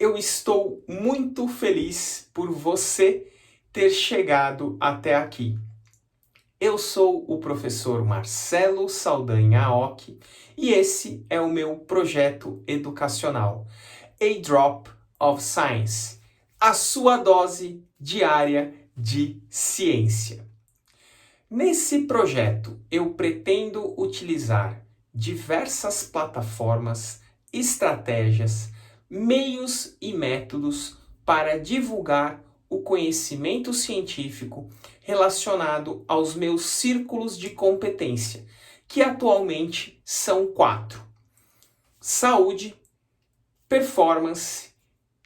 Eu estou muito feliz por você ter chegado até aqui. Eu sou o professor Marcelo Saldanha Aoki e esse é o meu projeto educacional, A Drop of Science, a sua dose diária de ciência. Nesse projeto, eu pretendo utilizar diversas plataformas, estratégias, meios e métodos para divulgar o conhecimento científico relacionado aos meus círculos de competência, que atualmente são 4: saúde, performance,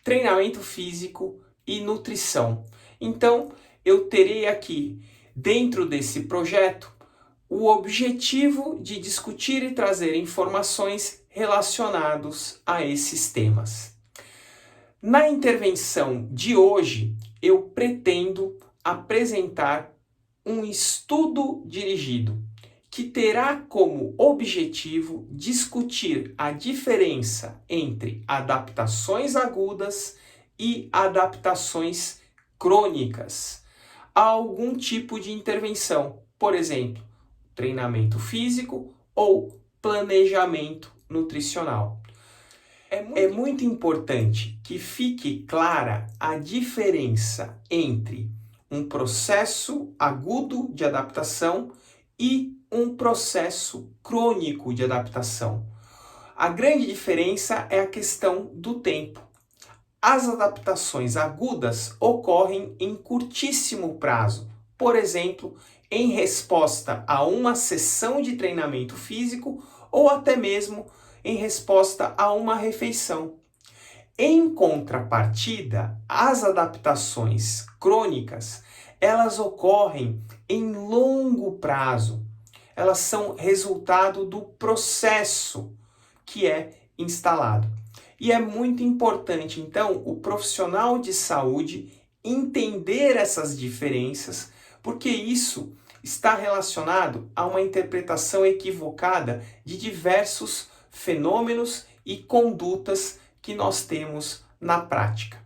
treinamento físico e nutrição. Então, eu terei aqui, dentro desse projeto, o objetivo de discutir e trazer informações relacionadas a esses temas. Na intervenção de hoje, eu pretendo apresentar um estudo dirigido que terá como objetivo discutir a diferença entre adaptações agudas e adaptações crônicas a algum tipo de intervenção, por exemplo, treinamento físico ou planejamento nutricional. É muito importante que fique clara a diferença entre um processo agudo de adaptação e um processo crônico de adaptação. A grande diferença é a questão do tempo. As adaptações agudas ocorrem em curtíssimo prazo, por exemplo, em resposta a uma sessão de treinamento físico ou até mesmo em resposta a uma refeição. Em contrapartida, as adaptações crônicas, elas ocorrem em longo prazo. Elas são resultado do processo que é instalado. E é muito importante, então, o profissional de saúde entender essas diferenças, porque isso está relacionado a uma interpretação equivocada de diversos fenômenos e condutas que nós temos na prática.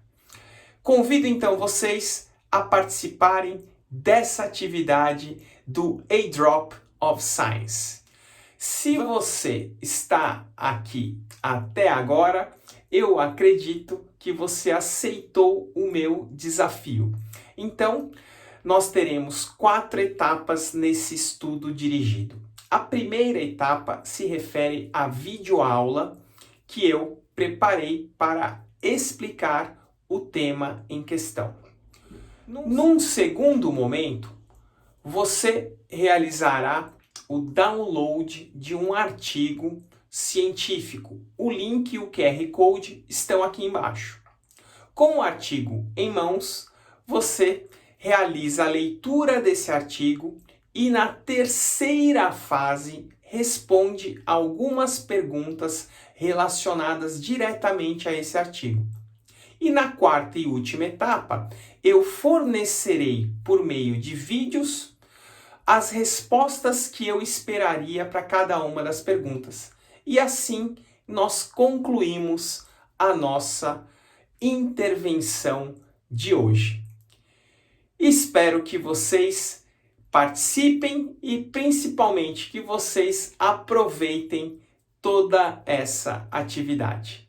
Convido então vocês a participarem dessa atividade do A Drop of Science. Se você está aqui até agora, eu acredito que você aceitou o meu desafio. Então, nós teremos 4 etapas nesse estudo dirigido. A primeira etapa se refere à videoaula que eu preparei para explicar o tema em questão. Num segundo momento, você realizará o download de um artigo científico. O link e o QR Code estão aqui embaixo. Com o artigo em mãos, você realiza a leitura desse artigo e na terceira fase responde algumas perguntas relacionadas diretamente a esse artigo. E na quarta e última etapa, eu fornecerei por meio de vídeos as respostas que eu esperaria para cada uma das perguntas. E assim nós concluímos a nossa intervenção de hoje. Espero que vocês participem e principalmente que vocês aproveitem toda essa atividade.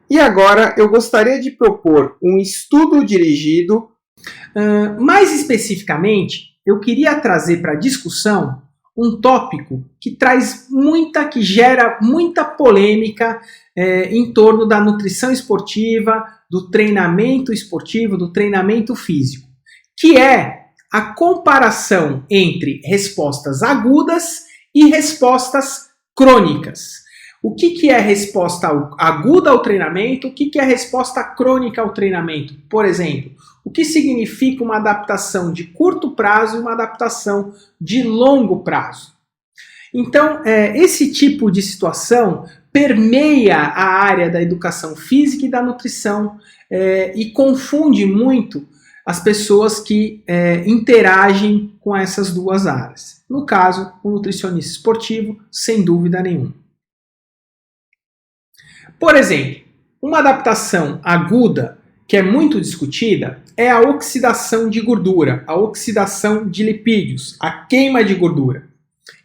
E agora eu gostaria de propor um estudo dirigido. Mais especificamente, eu queria trazer para discussão um tópico que gera muita polêmica em torno da nutrição esportiva, do treinamento esportivo, do treinamento físico, que é a comparação entre respostas agudas e respostas crônicas. O que é resposta aguda ao treinamento? O que é resposta crônica ao treinamento? Por exemplo, o que significa uma adaptação de curto prazo e uma adaptação de longo prazo? Então, esse tipo de situação permeia a área da educação física e da nutrição e confunde muito as pessoas que interagem com essas duas áreas. No caso, o nutricionista esportivo, sem dúvida nenhuma. Por exemplo, Uma adaptação aguda, que é muito discutida, é a oxidação de gordura, a oxidação de lipídios, a queima de gordura.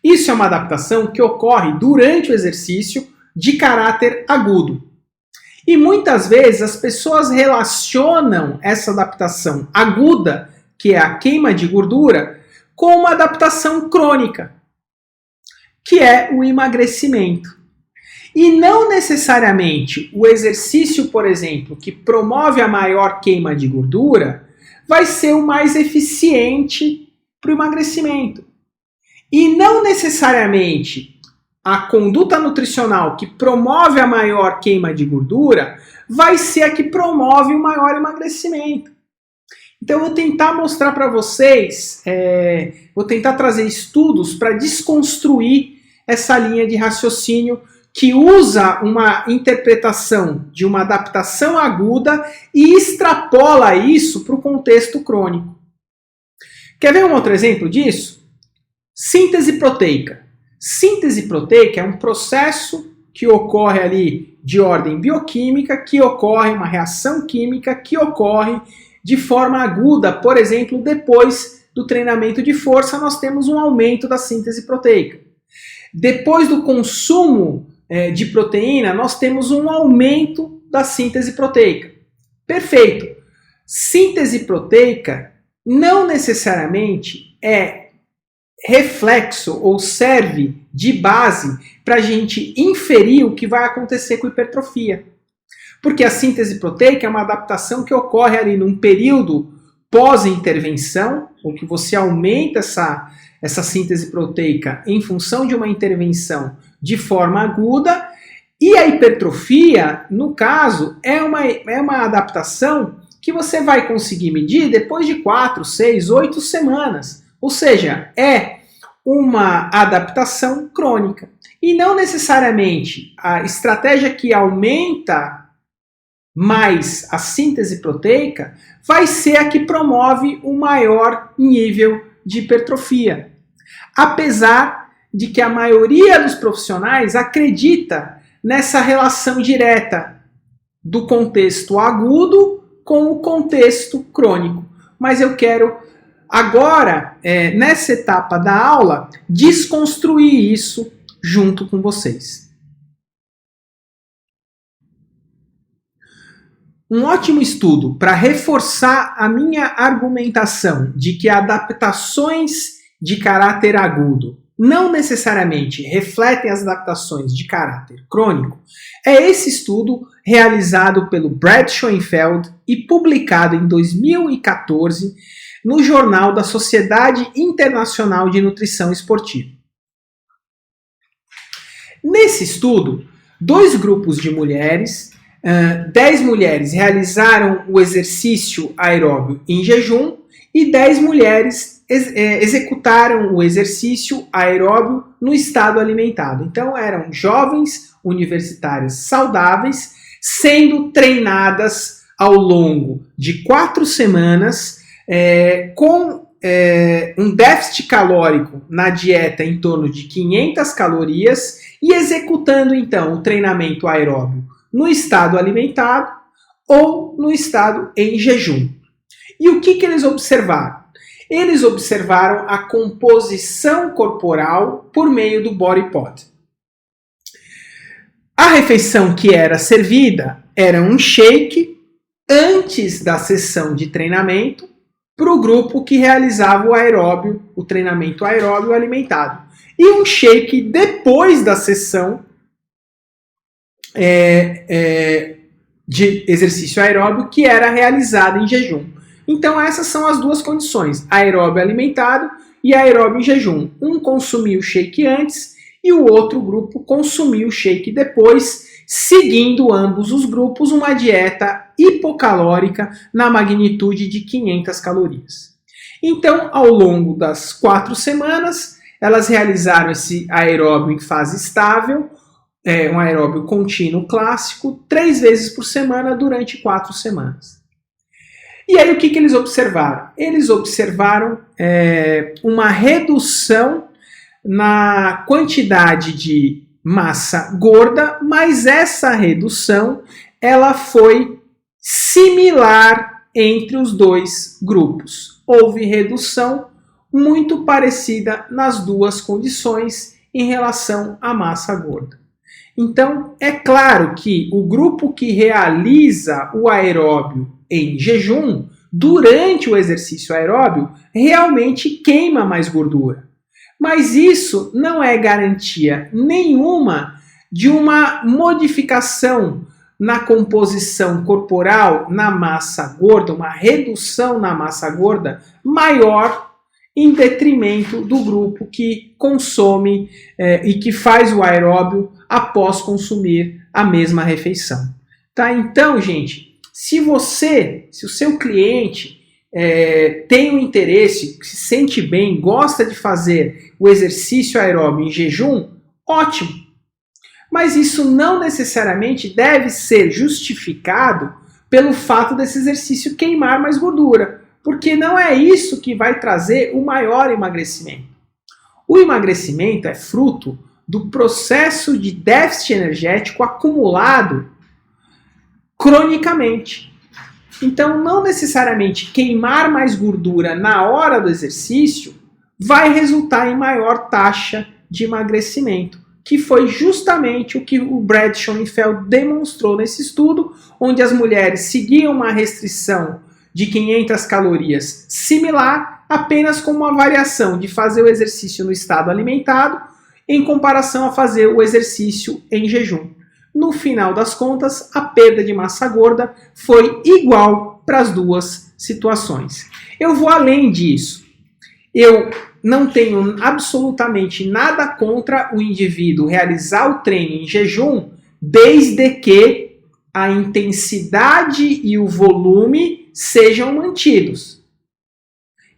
Isso é uma adaptação que ocorre durante o exercício de caráter agudo. E muitas vezes as pessoas relacionam essa adaptação aguda, que é a queima de gordura, com uma adaptação crônica, que é o emagrecimento. E não necessariamente o exercício, por exemplo, que promove a maior queima de gordura, vai ser o mais eficiente para o emagrecimento. E não necessariamente a conduta nutricional que promove a maior queima de gordura vai ser a que promove o maior emagrecimento. Então eu vou tentar mostrar para vocês, vou tentar trazer estudos para desconstruir essa linha de raciocínio que usa uma interpretação de uma adaptação aguda e extrapola isso para o contexto crônico. Quer ver um outro exemplo disso? Síntese proteica. Síntese proteica é um processo que ocorre ali de ordem bioquímica, que ocorre uma reação química, que ocorre de forma aguda. Por exemplo, depois do treinamento de força, nós temos um aumento da síntese proteica. Depois do consumo de proteína, nós temos um aumento da síntese proteica. Perfeito. Síntese proteica não necessariamente é reflexo ou serve de base para a gente inferir o que vai acontecer com hipertrofia. Porque a síntese proteica é uma adaptação que ocorre ali num período pós-intervenção, ou que você aumenta essa síntese proteica em função de uma intervenção de forma aguda, e a hipertrofia, no caso, é uma adaptação que você vai conseguir medir depois de 4, 6, 8 semanas. Ou seja, é uma adaptação crônica. E não necessariamente a estratégia que aumenta mais a síntese proteica vai ser a que promove o maior nível de hipertrofia. Apesar de que a maioria dos profissionais acredita nessa relação direta do contexto agudo com o contexto crônico. Mas eu quero agora, nessa etapa da aula, desconstruir isso junto com vocês. Um ótimo estudo para reforçar a minha argumentação de que adaptações de caráter agudo não necessariamente refletem as adaptações de caráter crônico é esse estudo realizado pelo Brad Schoenfeld e publicado em 2014 no Jornal da Sociedade Internacional de Nutrição Esportiva. Nesse estudo, 2 grupos de mulheres, 10 mulheres realizaram o exercício aeróbio em jejum e 10 mulheres executaram o exercício aeróbio no estado alimentado. Então eram jovens universitárias saudáveis sendo treinadas ao longo de 4 semanas com um déficit calórico na dieta em torno de 500 calorias e executando então o treinamento aeróbio no estado alimentado ou no estado em jejum. E o que eles observaram? Eles observaram a composição corporal por meio do body pod. A refeição que era servida era um shake antes da sessão de treinamento para o grupo que realizava o aeróbio, o treinamento aeróbio alimentado. E um shake depois da sessão de exercício aeróbio que era realizado em jejum. Então essas são as duas condições, aeróbio alimentado e aeróbio em jejum. Um consumiu o shake antes e o outro grupo consumiu o shake depois, seguindo ambos os grupos uma dieta hipocalórica na magnitude de 500 calorias. Então, ao longo das 4 semanas, elas realizaram esse aeróbio em fase estável, um aeróbio contínuo clássico, 3 vezes por semana durante 4 semanas. E aí o que eles observaram? Eles observaram uma redução na quantidade de massa gorda, mas essa redução ela foi similar entre os dois grupos. Houve redução muito parecida nas duas condições em relação à massa gorda. Então, é claro que o grupo que realiza o aeróbio em jejum, durante o exercício aeróbio, realmente queima mais gordura. Mas isso não é garantia nenhuma de uma modificação na composição corporal, na massa gorda, uma redução na massa gorda maior em detrimento do grupo que consome e que faz o aeróbio após consumir a mesma refeição. Tá? Então, gente, se o seu cliente tem um interesse, se sente bem, gosta de fazer o exercício aeróbio em jejum, ótimo. Mas isso não necessariamente deve ser justificado pelo fato desse exercício queimar mais gordura, porque não é isso que vai trazer o maior emagrecimento. O emagrecimento é fruto do processo de déficit energético acumulado cronicamente. Então, não necessariamente queimar mais gordura na hora do exercício vai resultar em maior taxa de emagrecimento, que foi justamente o que o Brad Schoenfeld demonstrou nesse estudo, onde as mulheres seguiam uma restrição de 500 calorias similar, apenas com uma variação de fazer o exercício no estado alimentado, em comparação a fazer o exercício em jejum. No final das contas, a perda de massa gorda foi igual para as duas situações. Eu vou além disso. Eu não tenho absolutamente nada contra o indivíduo realizar o treino em jejum, desde que a intensidade e o volume sejam mantidos.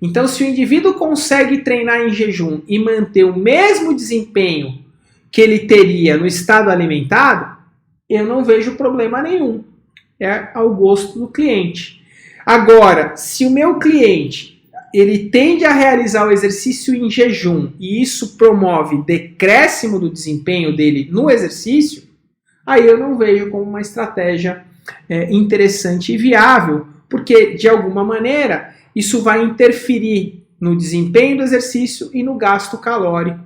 Então, se o indivíduo consegue treinar em jejum e manter o mesmo desempenho que ele teria no estado alimentado, eu não vejo problema nenhum. É ao gosto do cliente. Agora, se o meu cliente ele tende a realizar o exercício em jejum e isso promove decréscimo do desempenho dele no exercício, aí eu não vejo como uma estratégia interessante e viável, porque, de alguma maneira, isso vai interferir no desempenho do exercício e no gasto calórico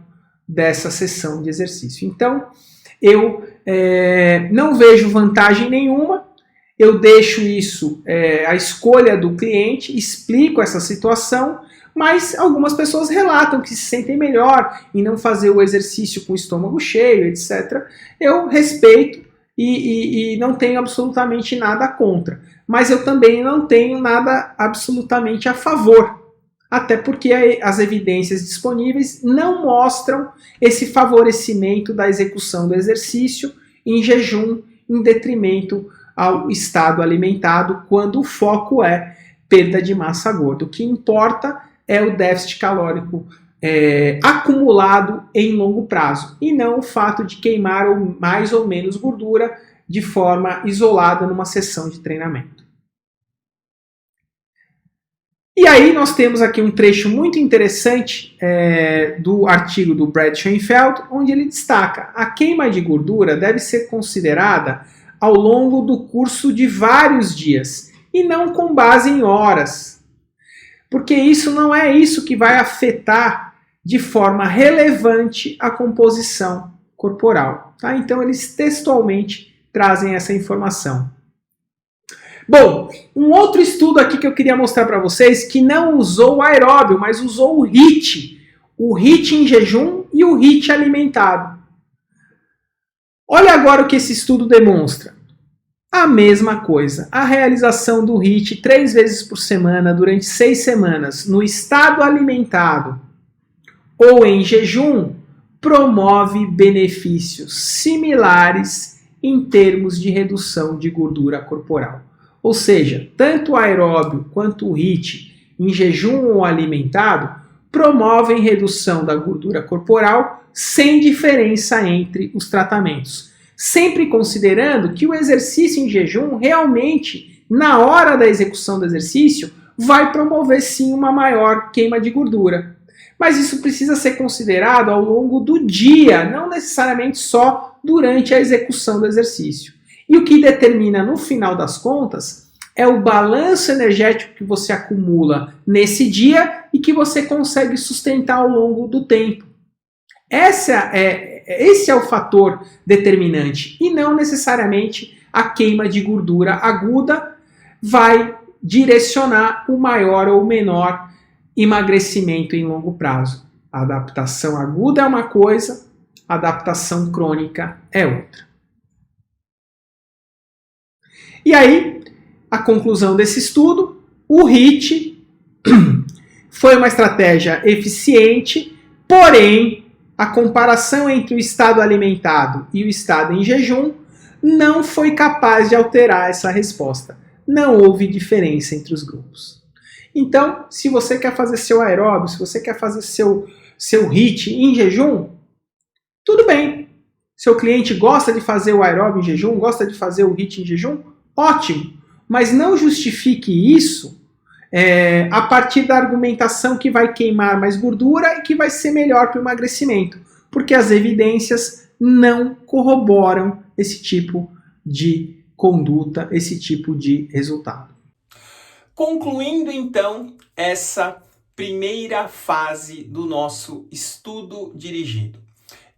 dessa sessão de exercício. Então, eu não vejo vantagem nenhuma, eu deixo isso à escolha do cliente, explico essa situação, mas algumas pessoas relatam que se sentem melhor em não fazer o exercício com o estômago cheio, etc. Eu respeito e não tenho absolutamente nada contra, mas eu também não tenho nada absolutamente a favor. Até porque as evidências disponíveis não mostram esse favorecimento da execução do exercício em jejum em detrimento ao estado alimentado, quando o foco é perda de massa gorda. O que importa é o déficit calórico acumulado em longo prazo, e não o fato de queimar mais ou menos gordura de forma isolada numa sessão de treinamento. E aí nós temos aqui um trecho muito interessante do artigo do Brad Schoenfeld, onde ele destaca: a queima de gordura deve ser considerada ao longo do curso de vários dias, e não com base em horas. Porque isso não é isso que vai afetar de forma relevante a composição corporal. Tá? Então eles textualmente trazem essa informação. Bom, um outro estudo aqui que eu queria mostrar para vocês, que não usou o aeróbio, mas usou o HIIT em jejum e o HIIT alimentado. Olha agora o que esse estudo demonstra. A mesma coisa, a realização do HIIT 3 vezes por semana durante 6 semanas no estado alimentado ou em jejum promove benefícios similares em termos de redução de gordura corporal. Ou seja, tanto o aeróbio quanto o HIIT em jejum ou alimentado promovem redução da gordura corporal sem diferença entre os tratamentos. Sempre considerando que o exercício em jejum realmente, na hora da execução do exercício, vai promover sim uma maior queima de gordura. Mas isso precisa ser considerado ao longo do dia, não necessariamente só durante a execução do exercício. E o que determina, no final das contas, é o balanço energético que você acumula nesse dia e que você consegue sustentar ao longo do tempo. Esse é o fator determinante e não necessariamente a queima de gordura aguda vai direcionar o maior ou menor emagrecimento em longo prazo. A adaptação aguda é uma coisa, a adaptação crônica é outra. E aí, a conclusão desse estudo, o HIIT foi uma estratégia eficiente, porém, a comparação entre o estado alimentado e o estado em jejum não foi capaz de alterar essa resposta. Não houve diferença entre os grupos. Então, se você quer fazer seu aeróbio, se você quer fazer seu HIIT em jejum, tudo bem. Seu cliente gosta de fazer o aeróbio em jejum, gosta de fazer o HIIT em jejum, ótimo. Mas não justifique isso a partir da argumentação que vai queimar mais gordura e que vai ser melhor para o emagrecimento, porque as evidências não corroboram esse tipo de conduta, esse tipo de resultado. Concluindo então essa primeira fase do nosso estudo dirigido,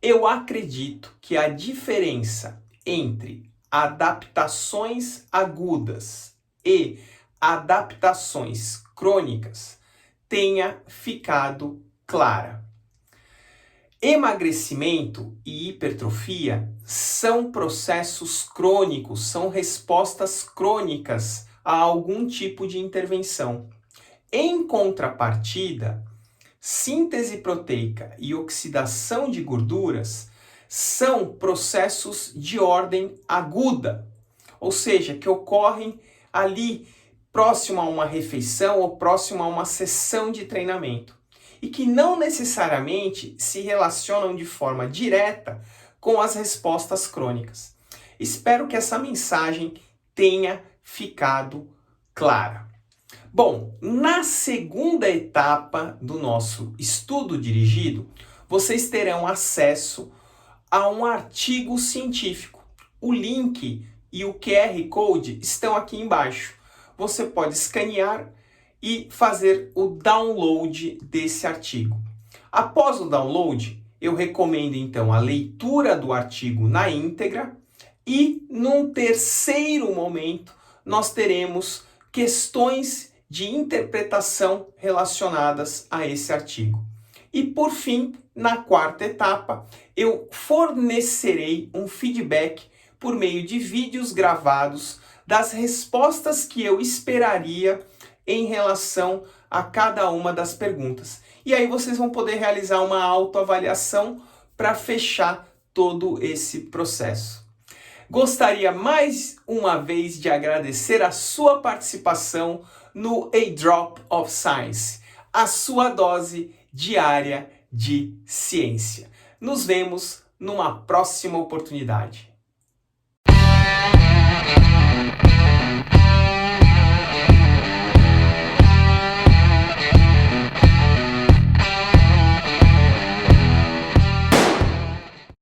eu acredito que a diferença entre adaptações agudas e adaptações crônicas tenha ficado clara. Emagrecimento e hipertrofia são processos crônicos, são respostas crônicas a algum tipo de intervenção. Em contrapartida, síntese proteica e oxidação de gorduras são processos de ordem aguda, ou seja, que ocorrem ali próximo a uma refeição ou próximo a uma sessão de treinamento e que não necessariamente se relacionam de forma direta com as respostas crônicas. Espero que essa mensagem tenha ficado clara. Bom, na segunda etapa do nosso estudo dirigido, vocês terão acesso a um artigo científico. O link e o QR Code estão aqui embaixo. Você pode escanear e fazer o download desse artigo. Após o download, eu recomendo então a leitura do artigo na íntegra e, num terceiro momento, nós teremos questões de interpretação relacionadas a esse artigo. E, por fim, na quarta etapa, eu fornecerei um feedback por meio de vídeos gravados das respostas que eu esperaria em relação a cada uma das perguntas. E aí vocês vão poder realizar uma autoavaliação para fechar todo esse processo. Gostaria mais uma vez de agradecer a sua participação no A Drop of Science, a sua dose diária de ciência. Nos vemos numa próxima oportunidade.